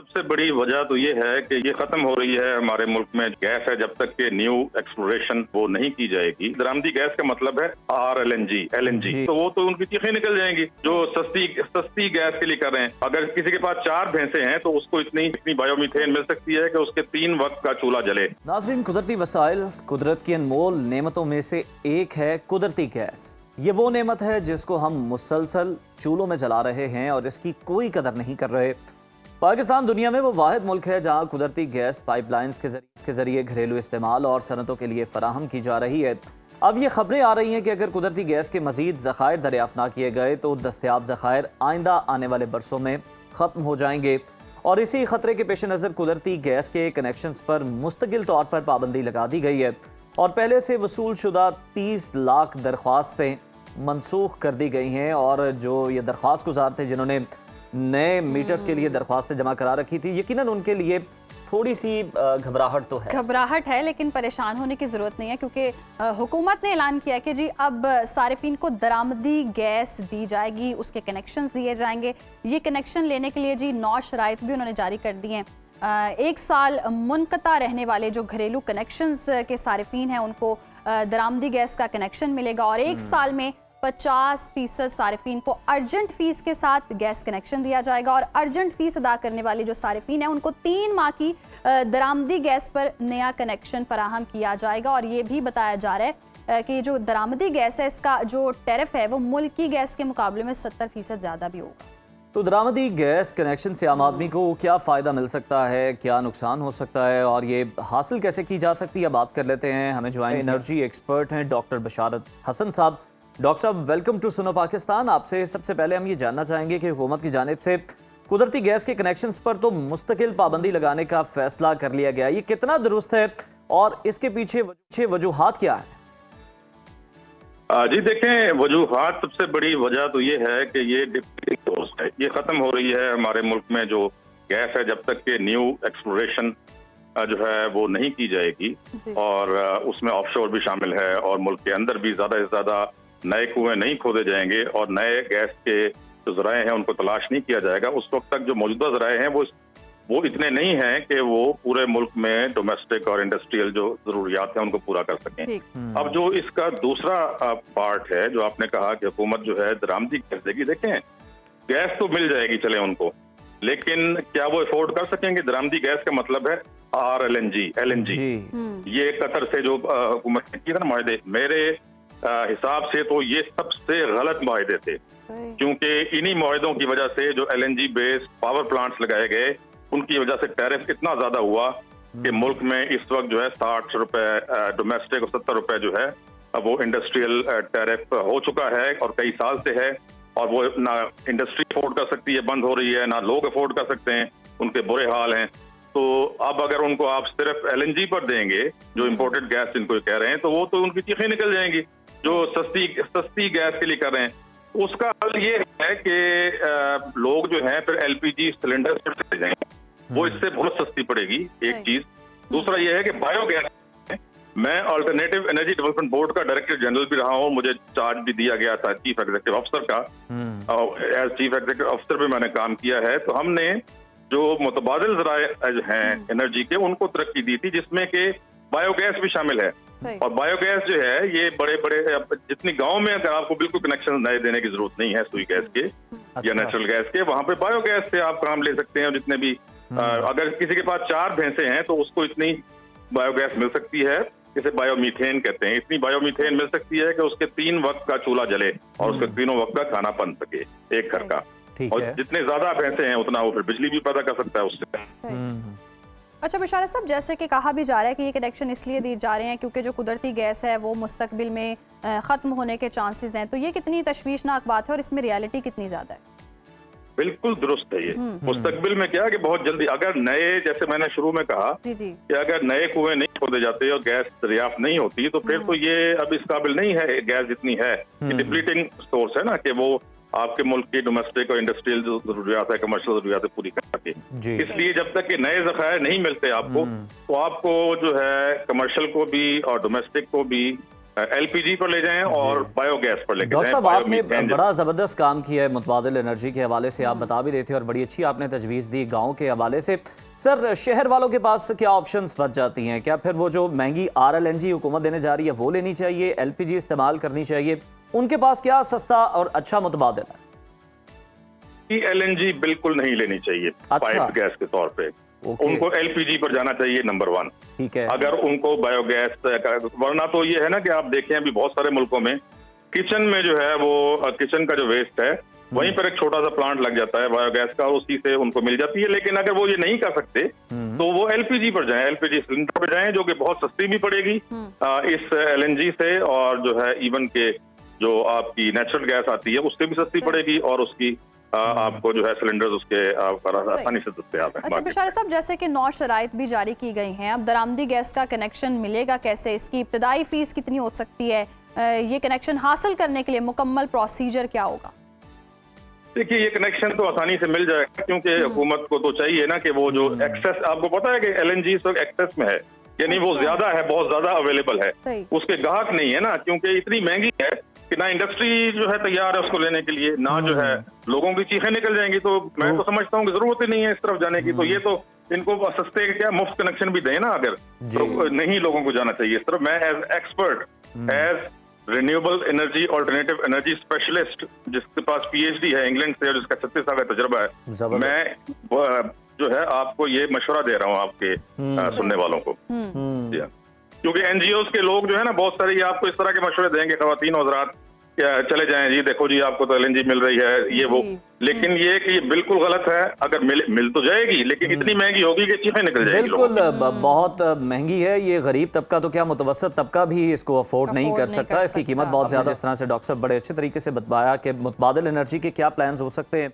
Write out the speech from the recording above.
सबसे बड़ी वजह तो ये है कि ये खत्म हो रही है हमारे मुल्क में गैस है। जब तक के न्यू एक्सप्लोरेशन वो नहीं की जाएगी, दरामदी गैस का मतलब है LNG, तो वो तो उनकी चीखें निकल जाएंगी जो सस्ती गैस के लिए कर रहे हैं। अगर किसी के पास 4 भैंसे हैं तो उसको इतनी बायोमीथेन मिल सकती है कि उसके 3 वक्त का चूल्हा जले। नाज़रीन, कुदरती वसाइल कुदरत की अनमोल नेमतों में से एक है कुदरती गैस। ये वो नेमत है जिसको हम मुसलसल चूल्हों में जला रहे हैं और इसकी कोई कदर नहीं कर रहे। पाकिस्तान दुनिया में वो वाहिद मुल्क है जहाँ कुदरती गैस पाइपलाइंस के जरिए घरेलू इस्तेमाल और सनतों के लिए फराहम की जा रही है। अब ये खबरें आ रही हैं कि अगर कुदरती गैस के मजीद ज़खायर दरियाफ्त ना किए गए तो दस्तयाब ज़खायर आइंदा आने वाले बरसों में ख़त्म हो जाएंगे। और इसी खतरे के पेश नज़र कुदरती गैस के कनेक्शंस पर मुस्तकिल तौर पर पाबंदी लगा दी गई है और पहले से वसूल शुदा 30 लाख दरख्वास्तें मनसूख कर दी गई हैं। और जो ये दरख्वास्त गुजार थे जिन्होंने नए मीटर्स के लिए दरख्वास्तें जमा करा रखी थी, यकीनन उनके लिए थोड़ी सी घबराहट तो है। घबराहट है, लेकिन परेशान होने की ज़रूरत नहीं है क्योंकि हुकूमत ने ऐलान किया कि जी अब सारिफिन को दरामदी गैस दी जाएगी, उसके कनेक्शंस दिए जाएंगे। ये कनेक्शन लेने के लिए जी 9 शराइत भी उन्होंने जारी कर दी हैं। 1 साल मुनक़ता रहने वाले जो घरेलू कनेक्शंस के सारिफिन हैं उनको दरामदी गैस का कनेक्शन मिलेगा और 1 साल में 50% सारिफिन को अर्जेंट फीस के साथ गैस कनेक्शन दिया जाएगा। और अर्जेंट फीस अदा करने वाले जो सारिफिन हैं उनको 3 माह की दरामदी गैस पर नया कनेक्शन फराहम किया जाएगा। और ये भी बताया जा रहा है कि जो दरामदी गैस है इसका जो टैरिफ है वो मुल्की गैस के मुकाबले में 70% ज़्यादा भी होगा। तो दरामदी गैस कनेक्शन से आम आदमी को क्या फ़ायदा मिल सकता है, क्या नुकसान हो सकता है और ये हासिल कैसे की जा सकती है, बात कर लेते हैं। हमें ज्वाइन एनर्जी एक्सपर्ट हैं डॉक्टर बशारत हसन साहब। डॉक्टर साहब, वेलकम टू सुनो पाकिस्तान। आपसे सबसे पहले हम ये जानना चाहेंगे कि हुकूमत की जानिब से कुदरती गैस के कनेक्शंस पर तो मुस्तकिल पाबंदी लगाने का फैसला कर लिया गया, ये कितना दुरुस्त है और इसके पीछे वजूहात क्या है? जी देखें, वजूहात सबसे बड़ी वजह तो ये है कि ये डिप्लीटिंग सोर्स है, ये खत्म हो रही है हमारे मुल्क में जो गैस है। जब तक के न्यू एक्सप्लोरेशन जो है वो नहीं की जाएगी और उसमें ऑफशोर भी शामिल है और मुल्क के अंदर भी ज्यादा से ज्यादा नए कुएं नहीं खोदे जाएंगे और नए गैस के जो जराए हैं उनको तलाश नहीं किया जाएगा, उस वक्त तक जो मौजूदा जराए हैं वो इतने नहीं हैं कि वो पूरे मुल्क में डोमेस्टिक और इंडस्ट्रियल जो जरूरियात हैं उनको पूरा कर सकें। अब जो इसका दूसरा पार्ट है जो आपने कहा कि हुकूमत जो है दरामदी गैस देगी, देखें गैस तो मिल जाएगी चले उनको, लेकिन क्या वो अफोर्ड कर सकेंगे? दरामदी गैस का मतलब है LNG। ये कतर से जो हुकूमत ने किए थे ना माहदे, मेरे हिसाब से तो ये सबसे गलत माहदे थे, क्योंकि इन्हीं माहदों की वजह से जो LNG बेस्ड पावर प्लांट्स लगाए गए उनकी वजह से टैरिफ इतना ज्यादा हुआ कि मुल्क में इस वक्त जो है 60 रुपए डोमेस्टिक और 70 रुपए जो है अब वो इंडस्ट्रियल टैरिफ हो चुका है और कई साल से है। और वो ना इंडस्ट्री अफोर्ड कर सकती है, बंद हो रही है, ना लोग अफोर्ड कर सकते हैं, उनके बुरे हाल हैं। तो अब अगर उनको आप सिर्फ LNG पर देंगे, जो इम्पोर्टेड गैस जिनको कह रहे हैं, तो वो तो उनकी चीखें निकल जाएंगी जो सस्ती गैस के लिए कर रहे हैं। उसका हल ये है कि लोग जो हैं फिर LPG सिलेंडर पर चले जाएंगे, वो इससे बहुत सस्ती पड़ेगी, एक चीज। दूसरा ये है कि बायोगैस, मैं अल्टरनेटिव एनर्जी डेवलपमेंट बोर्ड का डायरेक्टर जनरल भी रहा हूँ, मुझे चार्ज भी दिया गया था चीफ एग्जीक्यूटिव अफसर का, एज चीफ एग्जीक्यूटिव अफसर भी मैंने काम किया है। तो हमने जो मुतबादिल ज़राए हैं एनर्जी के उनको तरक्की दी थी, जिसमें कि बायोगैस भी शामिल है। और बायोगैस जो है ये बड़े जितनी गांव में अगर आपको बिल्कुल कनेक्शन नए देने की जरूरत नहीं है सुई गैस के या नेचुरल गैस के, वहां पे बायोगैस से आप काम ले सकते हैं। जितने भी अगर किसी के पास 4 भैंसे हैं तो उसको इतनी बायोगैस मिल सकती है, इसे बायोमीथेन कहते हैं, इतनी बायोमीथेन मिल सकती है कि उसके 3 वक्त का चूल्हा जले और उसके 3 वक्त का खाना बन सके एक घर का। और जितने ज्यादा भैंसे हैं उतना वो फिर बिजली भी पैदा कर सकता है उससे। अच्छा बशारत साहब, जैसे कि कहा भी जा रहा है कि ये कनेक्शन इसलिए दिए जा रहे हैं क्योंकि जो कुदरती गैस है वो मुस्तकबिल में ख़त्म होने के चांसेस हैं, तो ये कितनी तशवीशनाक बात है और इसमें रियलिटी कितनी ज़्यादा है? बिल्कुल दुरुस्त है ये। मुस्तकबिल में क्या है कि बहुत जल्दी अगर नए, जैसे मैंने शुरू में कहा कि अगर नए कुएं नहीं खोदे जाते और गैस दरियाफ्त नहीं होती तो फिर तो ये अब इस काबिल नहीं है गैस जितनी है। डिप्लीटिंग सोर्स है ना, कि वो आपके मुल्क की डोमेस्टिक और इंडस्ट्रियल जो जरूरियात है, कमर्शियल जरूरियात है, पूरी कर सके। इसलिए जब तक कि नए ज़खायर नहीं मिलते आपको, तो आपको जो है कमर्शियल को भी और डोमेस्टिक को भी एलपीजी पर ले जाएं और बायोगैस पर लेके डॉक्टर जाएं। साहब, आपने बायोमीथेन बड़ा ज़बरदस्त काम किया है मुतबादिल एनर्जी के हवाले से, आप बता भी रहे थे और बड़ी अच्छी आपने तजवीज़ दी गाँव के हवाले से। सर, शहर वालों के पास क्या ऑप्शंस बच जाती हैं? क्या फिर वो जो महंगी RLNG हुकूमत देने जा रही है वो लेनी चाहिए, LPG इस्तेमाल करनी चाहिए? उनके पास क्या सस्ता और अच्छा मुतबादिल है? LNG बिल्कुल नहीं लेनी चाहिए पाइप गैस के तौर पे। उनको LPG पर जाना चाहिए नंबर 1। ठीक है। अगर उनको बायोगैस, वरना तो ये है ना कि आप देखें अभी बहुत सारे मुल्कों में किचन में जो है वो किचन का जो वेस्ट है वहीं पर एक छोटा सा प्लांट लग जाता है बायोगैस का, उसी से उनको मिल जाती है। लेकिन अगर वो ये नहीं कर सकते तो वो LPG पर जाएं, LPG सिलेंडर पर जाएं, जो कि बहुत सस्ती भी पड़ेगी इस LNG से, और जो है इवन के जो आपकी नेचुरल गैस आती है उससे भी सस्ती पड़ेगी, और उसकी आपको जो है सिलेंडर्स उसके आसानी से दस्तयाब है। अच्छा बिशारत साहब, जैसे कि 9 शराइत भी जारी की गई हैं, अब दरामदी गैस का कनेक्शन मिलेगा कैसे? इसकी इब्तदाई फीस कितनी हो सकती है? ये कनेक्शन हासिल करने के लिए मुकम्मल प्रोसीजर क्या होगा? देखिए, ये कनेक्शन तो आसानी से मिल जाएगा, क्योंकि हुकूमत को तो चाहिए ना कि वो जो एक्सेस, आपको पता है कि LNG इस वक्त एक्सेस में है, यानी वो ज्यादा है, बहुत ज्यादा अवेलेबल है, उसके ग्राहक नहीं है ना, क्योंकि इतनी महंगी है कि ना इंडस्ट्री जो है तैयार है उसको लेने के लिए, ना जो है लोगों की चीखें निकल जाएंगी। तो मैं तो समझता हूँ कि जरूरत ही नहीं है इस तरफ जाने की। तो ये तो इनको सस्ते क्या मुफ्त कनेक्शन भी दें ना, अगर तो नहीं लोगों को जाना चाहिए इस तरफ। मैं as expert, as renewable energy alternative energy specialist, जिसके पास PhD है इंग्लैंड से और जिसका 36 साल का तजुर्बा है, मैं जो है आपको ये मशवरा दे रहा हूँ आपके सुनने वालों को। क्योंकि NGOs के लोग जो है ना बहुत सारे ये आपको इस तरह के मशवरे देंगे, ख़वातीन और हज़रात, चले जाएं जी, देखो जी आपको तो LNG मिल रही है, ये वो। लेकिन ये कि ये बिल्कुल गलत है। अगर मिल तो जाएगी, लेकिन इतनी महंगी होगी कि चीखें निकल जाएंगी। बिल्कुल, बहुत महंगी है ये। गरीब तबका तो क्या, मुतवसत तबका भी इसको अफोर्ड नहीं कर सकता। इसकी कीमत बहुत ज्यादा। जिस तरह से डॉक्टर साहब बड़े अच्छे तरीके से बताया कि मुतबादिल एनर्जी के क्या प्लान्स हो सकते हैं।